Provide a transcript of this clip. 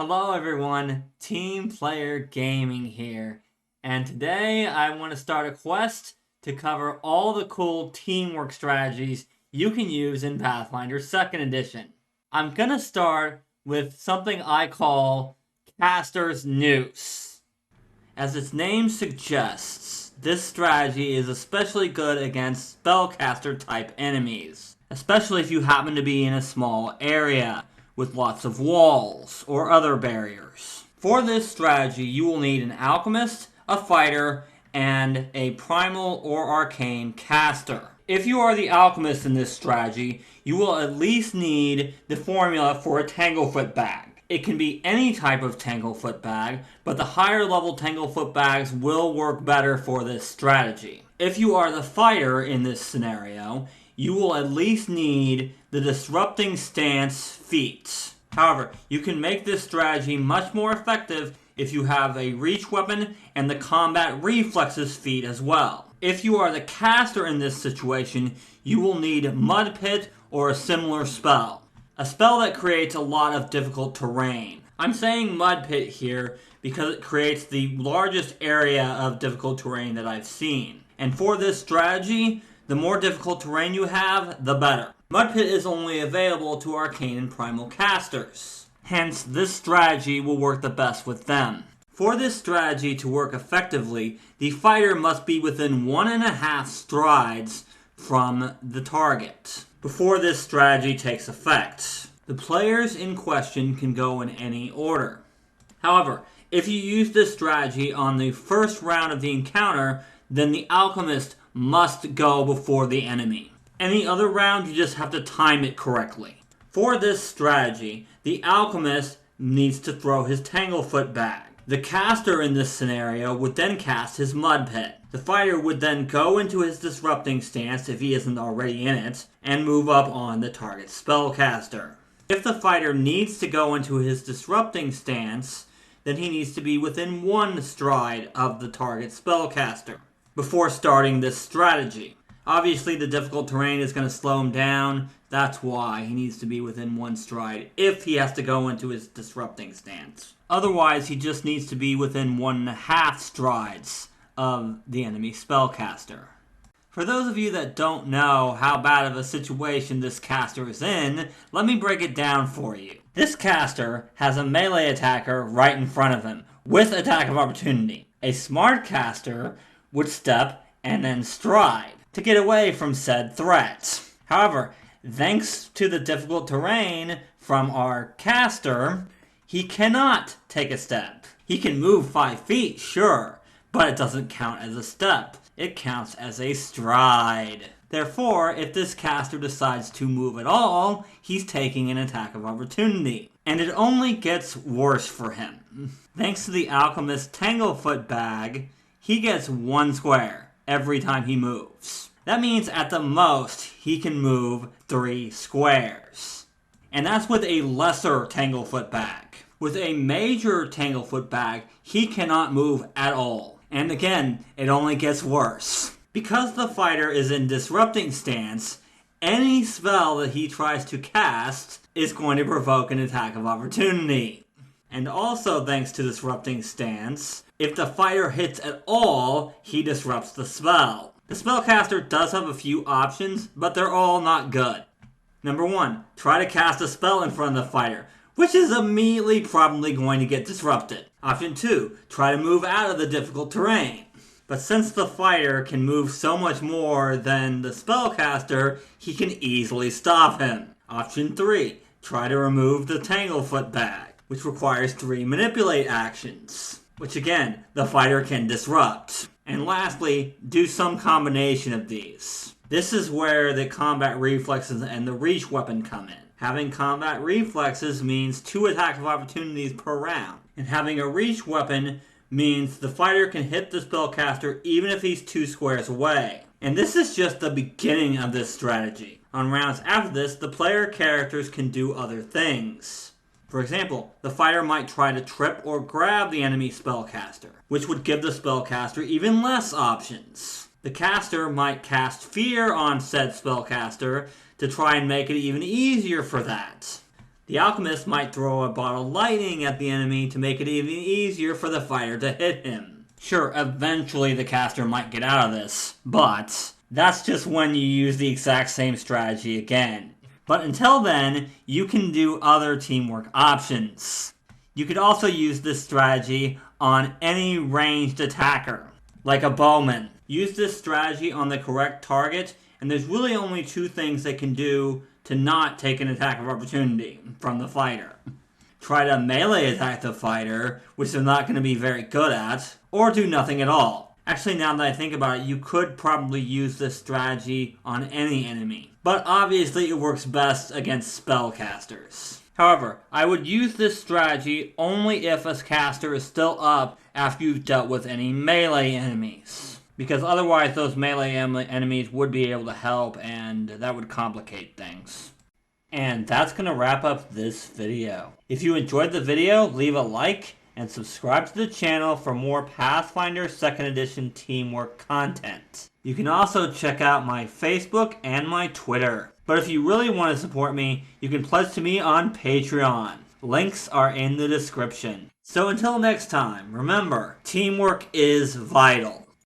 Hello everyone, Team Player Gaming here, and today I want to start a quest to cover all the cool teamwork strategies you can use in Pathfinder 2nd Edition. I'm gonna start with something I call Caster's Noose. As its name suggests, this strategy is especially good against spellcaster type enemies, especially if you happen to be in a small area with lots of walls or other barriers. For this strategy, you will need an alchemist, a fighter, and a primal or arcane caster. If you are the alchemist in this strategy, you will at least need the formula for a Tanglefoot bag. It can be any type of Tanglefoot bag, but the higher level Tanglefoot bags will work better for this strategy. If you are the fighter in this scenario, you will at least need the Disrupting Stance feat. However, you can make this strategy much more effective if you have a reach weapon and the Combat Reflexes feat as well. If you are the caster in this situation, you will need Mud Pit or a similar spell. A spell that creates a lot of difficult terrain. I'm saying Mud Pit here because it creates the largest area of difficult terrain that I've seen. And for this strategy, the more difficult terrain you have, the better. Mud Pit is only available to arcane and primal casters. Hence, this strategy will work the best with them. For this strategy to work effectively, the fighter must be within 1.5 strides from the target before this strategy takes effect. The players in question can go in any order. However, if you use this strategy on the first round of the encounter, then the alchemist must go before the enemy. Any other round, you just have to time it correctly. For this strategy, the alchemist needs to throw his Tanglefoot bag. The caster in this scenario would then cast his Mud Pit. The fighter would then go into his Disrupting Stance if he isn't already in it, and move up on the target spellcaster. If the fighter needs to go into his Disrupting Stance, then he needs to be within 1 stride of the target spellcaster before starting this strategy. Obviously, the difficult terrain is going to slow him down. That's why he needs to be within 1 stride if he has to go into his Disrupting Stance. Otherwise, he just needs to be within 1.5 strides of the enemy spellcaster. For those of you that don't know how bad of a situation this caster is in, let me break it down for you. This caster has a melee attacker right in front of him, with attack of opportunity. A smart caster would step and then stride to get away from said threat. However, thanks to the difficult terrain from our caster, he cannot take a step. He can move 5 feet, sure, but it doesn't count as a step. It counts as a stride. Therefore, if this caster decides to move at all, he's taking an attack of opportunity. And it only gets worse for him. Thanks to the alchemist Tanglefoot bag, he gets 1 square every time he moves. That means at the most, he can move 3 squares. And that's with a lesser Tanglefoot bag. With a major Tanglefoot bag, he cannot move at all. And again, it only gets worse. Because the fighter is in Disrupting Stance, any spell that he tries to cast is going to provoke an attack of opportunity. And also, thanks to Disrupting Stance, if the fighter hits at all, he disrupts the spell. The spellcaster does have a few options, but they're all not good. Number 1, try to cast a spell in front of the fighter, which is immediately probably going to get disrupted. Option 2, try to move out of the difficult terrain. But since the fighter can move so much more than the spellcaster, he can easily stop him. Option 3, try to remove the Tanglefoot bag, which requires 3 manipulate actions, which again, the fighter can disrupt. And lastly, do some combination of these. This is where the Combat Reflexes and the Reach weapon come in. Having Combat Reflexes means 2 attack of opportunities per round. And having a Reach weapon means the fighter can hit the spellcaster even if he's 2 squares away. And this is just the beginning of this strategy. On rounds after this, the player characters can do other things. For example, the fighter might try to trip or grab the enemy spellcaster, which would give the spellcaster even less options. The caster might cast Fear on said spellcaster to try and make it even easier for that. The alchemist might throw a bottle of lightning at the enemy to make it even easier for the fighter to hit him. Sure, eventually the caster might get out of this, but that's just when you use the exact same strategy again. But until then, you can do other teamwork options. You could also use this strategy on any ranged attacker, like a bowman. Use this strategy on the correct target, and there's really only two things they can do to not take an attack of opportunity from the fighter. Try to melee attack the fighter, which they're not going to be very good at, or do nothing at all. Actually, now that I think about it, you could probably use this strategy on any enemy. But obviously it works best against spellcasters. However, I would use this strategy only if a caster is still up after you've dealt with any melee enemies. Because otherwise those melee enemies would be able to help, and that would complicate things. And that's going to wrap up this video. If you enjoyed the video, leave a like and subscribe to the channel for more Pathfinder 2nd Edition teamwork content. You can also check out my Facebook and my Twitter. But if you really want to support me, you can pledge to me on Patreon. Links are in the description. So until next time, remember, teamwork is vital.